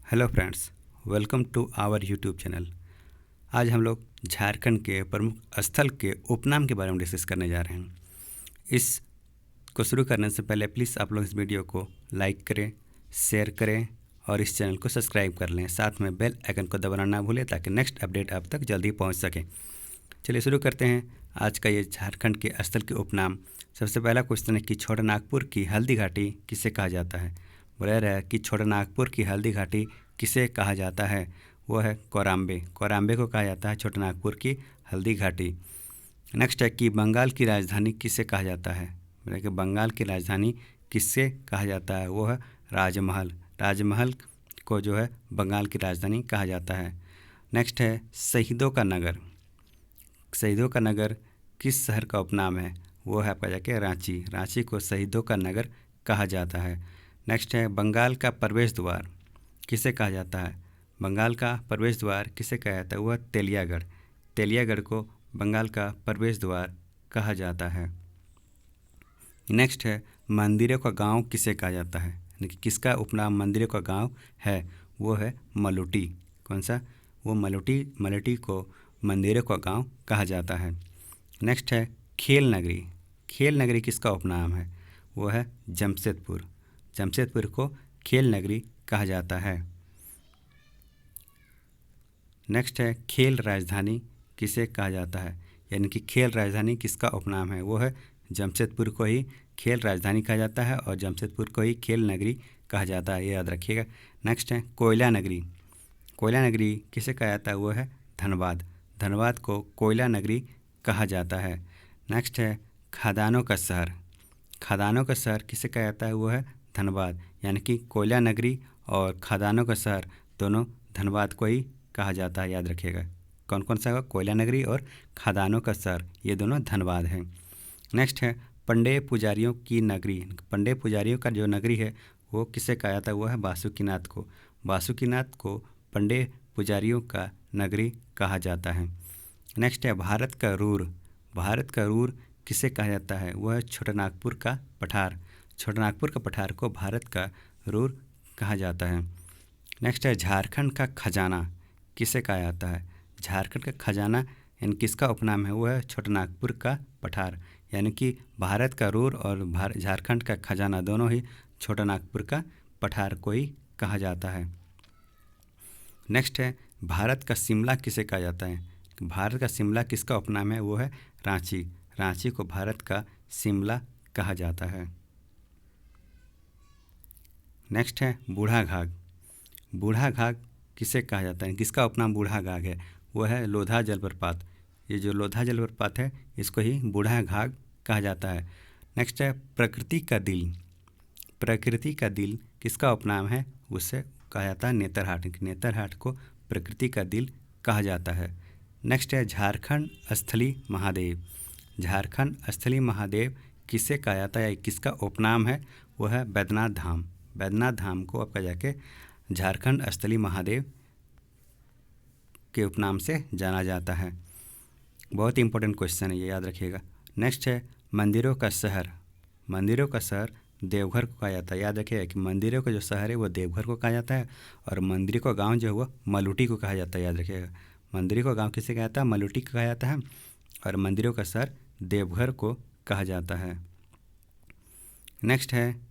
Hello friends, welcome to our YouTube channel. आज हम लोग झारखंड के प्रमुख स्थल के उपनाम के बारे में डिस्कस करने जा रहे हैं। इस को शुरू करने से पहले प्लीज़ आप लोग इस वीडियो को लाइक करें, शेयर करें और इस चैनल को सब्सक्राइब कर लें। साथ में बेल आइकन को दबाना ना भूलें ताकि नेक्स्ट अपडेट आप तक जल्दी पहुँच सके। चलिए शुरू करते हैं आज का ये झारखंड के स्थल के उपनाम। सबसे पहला क्वेश्चन है कि छोटानागपुर की हल्दी घाटी किसे कहा जाता है। बोला रहा है कि छोटानागपुर की हल्दी घाटी किसे कहा जाता है। वो है कोराम्बे। कोराम्बे को कहा जाता है छोटानागपुर की हल्दी घाटी। नेक्स्ट है कि बंगाल की राजधानी किसे कहा जाता है। बोला कि बंगाल की राजधानी किससे कहा जाता है। वो है राजमहल। राजमहल को जो है बंगाल की राजधानी कहा जाता है। नेक्स्ट है शहीदों का नगर। शहीदों का नगर किस शहर का उपनाम है। वो है आपका जाके रांची। रांची को शहीदों का नगर कहा जाता है। नेक्स्ट है बंगाल का प्रवेश द्वार किसे कहा जाता है। बंगाल का प्रवेश द्वार किसे कहा जाता है। वह तेलियागढ़। तेलियागढ़ को बंगाल का प्रवेश द्वार कहा जाता है। नेक्स्ट है मंदिरों का गांव किसे कहा जाता है। यानी कि किसका उपनाम मंदिरों का गांव है। वो है मलुटी। कौन सा। वो मलुटी को मंदिरों का गांव कहा जाता है। नेक्स्ट है खेल नगरी। खेल नगरी किसका उपनाम है। वो है जमशेदपुर। जमशेदपुर को खेल नगरी कहा जाता है। नेक्स्ट है खेल राजधानी किसे कहा जाता है। यानी कि खेल राजधानी किसका उपनाम है। वो है जमशेदपुर को ही खेल राजधानी कहा जाता है और जमशेदपुर को ही खेल नगरी कहा जाता है, ये याद रखिएगा। नेक्स्ट है कोयला नगरी। कोयला नगरी किसे कहा जाता है। वो है धनबाद। धनबाद को कोयला नगरी कहा जाता है। नेक्स्ट है खदानों का शहर। खदानों का शहर किसे कहा जाता है। वो है धनबाद। यानी कि कोयला नगरी और खदानों का शहर दोनों धनबाद को ही कहा जाता है, याद रखिएगा। कौन कौन सा होगा। कोयला नगरी और खदानों का शहर ये दोनों धनबाद हैं। नेक्स्ट है पंडे पुजारियों की नगरी। पंडे पुजारियों का जो नगरी है वो किसे कहा जाता है। वो है बासुकीनाथ को। बासुकीनाथ को पंडे पुजारियों का नगरी कहा जाता है। नेक्स्ट है भारत का रूर। भारत का रूर किसे कहा जाता है। वह है छोटानागपुर का पठार। छोटानागपुर का पठार को भारत का रूर कहा जाता है। नेक्स्ट है झारखंड का खजाना किसे कहा जाता है। झारखंड का खजाना यानी किसका उपनाम है। वो है छोटानागपुर का पठार। यानी कि भारत का रूर और झारखंड का खजाना दोनों ही छोटानागपुर का पठार को ही कहा जाता है। नेक्स्ट है भारत का शिमला किसे कहा जाता है। भारत का शिमला किसका उपनाम है। वो है रांची। रांची को भारत का शिमला कहा जाता है। नेक्स्ट है बूढ़ा घाघ। बूढ़ा घाघ किसे कहा जाता है। किसका उपनाम बूढ़ा घाघ है। वो है लोधा जलप्रपात। ये जो लोधा जलप्रपात है इसको ही बूढ़ा घाघ कहा जाता है। नेक्स्ट है प्रकृति का दिल। प्रकृति का दिल किसका उपनाम है। उससे कहा जाता है नेतरहाट। नेतरहाट को प्रकृति का दिल कहा जाता है। नेक्स्ट है झारखंड स्थली महादेव। झारखंड स्थली महादेव किसे कहा जाता है, किसका उपनाम है। वो है बैद्यनाथ धाम। बैद्यनाथ धाम को आपका जाके झारखंड स्थली महादेव के उपनाम से जाना जाता है। बहुत ही इंपॉर्टेंट क्वेश्चन है, ये याद रखिएगा। नेक्स्ट है मंदिरों का शहर। मंदिरों का शहर देवघर को कहा जाता है। याद रखिएगा कि मंदिरों का जो शहर है वो देवघर को कहा जाता है और मंदिरों का गांव जो है वो मलुटी को कहा जाता है। याद रखिएगा मंदिरों का गांव किसे कहा जाता है। मलुटी को कहा जाता है और मंदिरों का शहर देवघर को कहा जाता है। नेक्स्ट है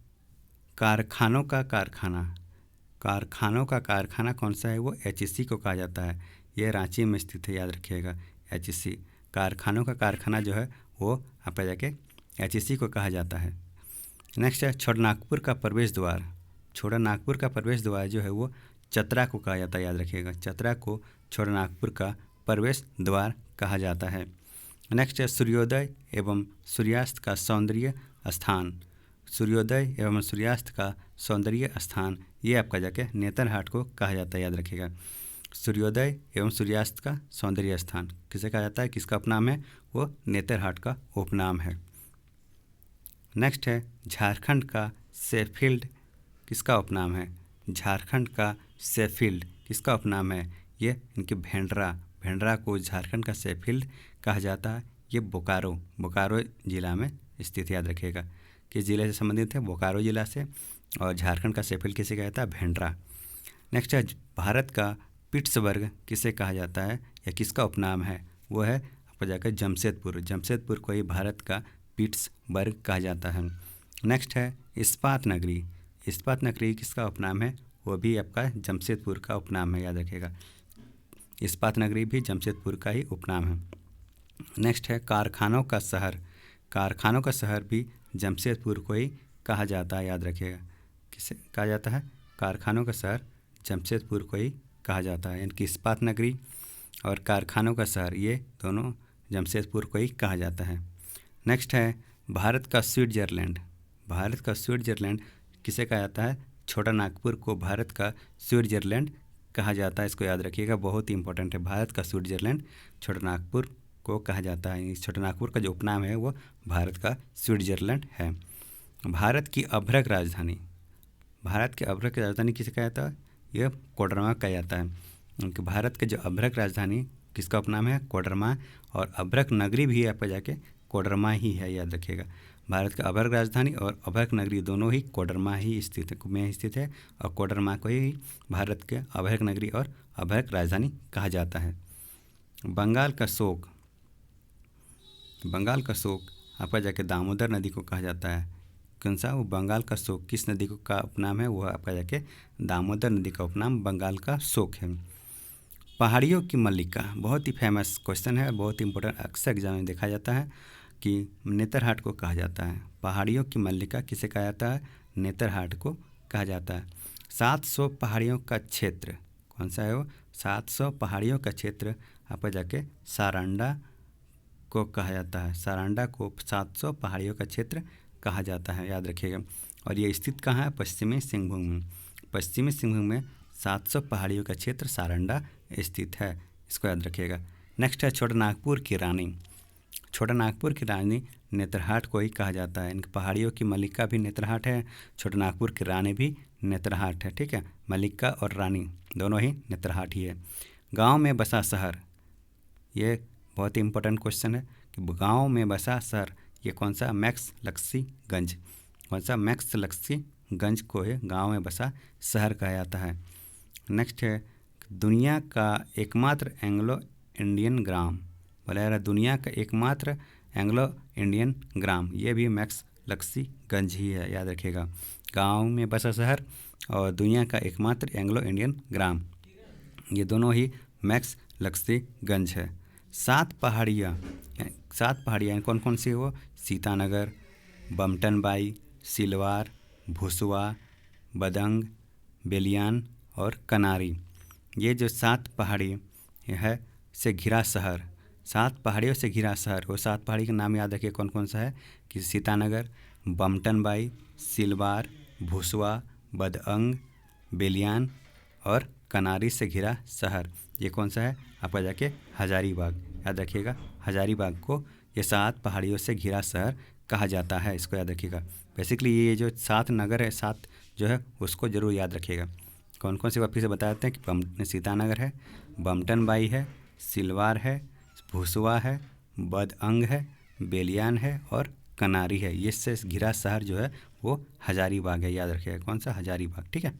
कारखानों का कारखाना। कारखानों का कारखाना कौन सा है। वो एचईसी को कहा जाता है। ये रांची में स्थित है, याद रखिएगा। एचईसी कारखानों का कारखाना जो है वो आपका जाके एचईसी को कहा जाता है। नेक्स्ट है छोटानागपुर का प्रवेश द्वार। छोटानागपुर का प्रवेश द्वार जो है वो चतरा को कहा जाता है। याद रखिएगा चतरा को छोटानागपुर का प्रवेश द्वार कहा जाता है। नेक्स्ट है सूर्योदय एवं सूर्यास्त का सौंदर्य स्थान। सूर्योदय एवं सूर्यास्त का सौंदर्य स्थान ये आपका जाके नेतरहाट को कहा जाता है। याद रखिएगा सूर्योदय एवं सूर्यास्त का सौंदर्य स्थान किसे कहा जाता है, किसका उपनाम है। वो नेतरहाट का उपनाम है। नेक्स्ट है झारखंड का शेफील्ड किसका उपनाम है। झारखंड का शेफील्ड किसका उपनाम है। ये इनके भेंडरा। भेंडरा को झारखंड का शेफील्ड कहा जाता है। ये बोकारो ज़िला में स्थित, याद रखिएगा कि ज़िले से संबंधित है बोकारो ज़िला से। और झारखंड का शेफील्ड किसे कहता है। भेंडरा। नेक्स्ट है भारत का पिट्सबर्ग किसे कहा जाता है या किसका उपनाम है, वो है आपको जाकर जमशेदपुर। जमशेदपुर को ही भारत का पिट्सबर्ग कहा जाता है। नेक्स्ट है इस्पात नगरी। इस्पात नगरी किसका उपनाम है, वो भी आपका जमशेदपुर का उपनाम है, याद रखिएगा। इस्पात नगरी भी जमशेदपुर का ही उपनाम है। नेक्स्ट है कारखानों का शहर। कारखानों का शहर भी जमशेदपुर को ही कहा जाता है, याद रखिएगा। किसे कहा जाता है, कारखानों का शहर जमशेदपुर को ही कहा जाता है। यानी कि इस्पात नगरी और कारखानों का शहर ये दोनों जमशेदपुर को ही कहा जाता है। नेक्स्ट है भारत का स्विट्ज़रलैंड। भारत का स्विट्ज़रलैंड किसे कहा जाता है, छोटा नागपुर को भारत का स्विट्ज़रलैंड कहा जाता है। इसको याद रखिएगा, बहुत ही इंपॉर्टेंट है। भारत का स्विट्ज़रलैंड छोटा नागपुर को कहा जाता है। इस छोटा नागपुर का जो उपनाम है वो भारत का स्विट्ज़रलैंड है। भारत की अभ्रक राजधानी। भारत की अभ्रक राजधानी किसे कहा जाता है, यह कोडरमा कहा जाता है। क्योंकि भारत के जो अभ्रक राजधानी किसका उपनाम है, कोडरमा। और अभ्रक नगरी भी आपका जाके कोडरमा ही है, याद रखिएगा। भारत का अभ्रक राजधानी और अभ्रक नगरी दोनों ही कोडरमा ही स्थित है और कोडरमा को ही भारत के अभ्रक नगरी और अभ्रक राजधानी कहा जाता है। बंगाल का शोक। बंगाल का शोक आपका जाके दामोदर नदी को कहा जाता है। कौन सा, वो बंगाल का शोक किस नदी को का उपनाम है, वो आपका जाके दामोदर नदी का उपनाम बंगाल का शोक है। पहाड़ियों की मल्लिका बहुत ही फेमस क्वेश्चन है, बहुत ही इंपॉर्टेंट, अक्सर एग्जाम में देखा जाता है कि नेतरहाट को कहा जाता है। पहाड़ियों की मल्लिका किसे कहा जाता है, नेतरहाट को कहा जाता है। 700 पहाड़ियों का क्षेत्र कौन सा है, वो 700 पहाड़ियों का क्षेत्र आपका जाके सारंडा को कहा जाता है। सारंडा को 700 पहाड़ियों का क्षेत्र कहा जाता है, याद रखिएगा। और ये स्थित कहाँ है, पश्चिमी सिंहभूम में। पश्चिमी सिंहभूम में 700 पहाड़ियों का क्षेत्र सारंडा स्थित है, इसको याद रखिएगा। नेक्स्ट है छोटा नागपुर की रानी। छोटा नागपुर की रानी नेतरहाट को ही कहा जाता है। इनकी पहाड़ियों की मल्लिका भी नेतरहाट है, छोटा नागपुर की रानी भी नेतरहाट है, ठीक है। मल्लिका और रानी दोनों ही नेतरहाट ही है। गाँव में बसा शहर, ये बहुत ही इंपॉर्टेंट क्वेश्चन है कि गाँव में बसा शहर ये कौन सा, मैक्सलक्सीगंज। कौन सा, मैक्सलक्सीगंज को है गाँव में बसा शहर कहा जाता है। नेक्स्ट है दुनिया का एकमात्र एंग्लो इंडियन ग्राम। बोला जा रहा है दुनिया का एकमात्र एंग्लो इंडियन ग्राम, ये भी मैक्सलक्सीगंज ही है, याद रखिएगा। गाँव में बसा शहर और दुनिया का एकमात्र एंग्लो इंडियन ग्राम, ये दोनों ही मैक्सलक्सीगंज है। 7 पहाड़ियाँ कौन कौन सी है वो, सीतानगर, बमटनबाई, सिलवार, भुसवा, बदंग, बेलियान और कनारी। ये जो 7 पहाड़ी है से घिरा शहर, 7 पहाड़ियों से घिरा शहर, वो 7 पहाड़ी का नाम याद रखिए कौन कौन सा है कि सीतानगर, बमटनबाई, सिलवार, भुसवा, बदंग, बेलियान और कनारी से घिरा शहर, ये कौन सा है आपका जाके हजारीबाग, याद रखिएगा। हजारीबाग को ये 7 पहाड़ियों से घिरा शहर कहा जाता है, इसको याद रखिएगा। बेसिकली ये जो 7 नगर है, 7 जो है उसको ज़रूर याद रखिएगा। कौन कौन से वापस से बता देते हैं कि सीतानगर है, बमटनबाई है, सिलवार है, भुसवा है, बदअंग है, बेलियान है और कनारी है। ये से घिरा शहर जो है वो हजारीबाग है, याद रखिएगा। कौन सा, हजारीबाग, ठीक है।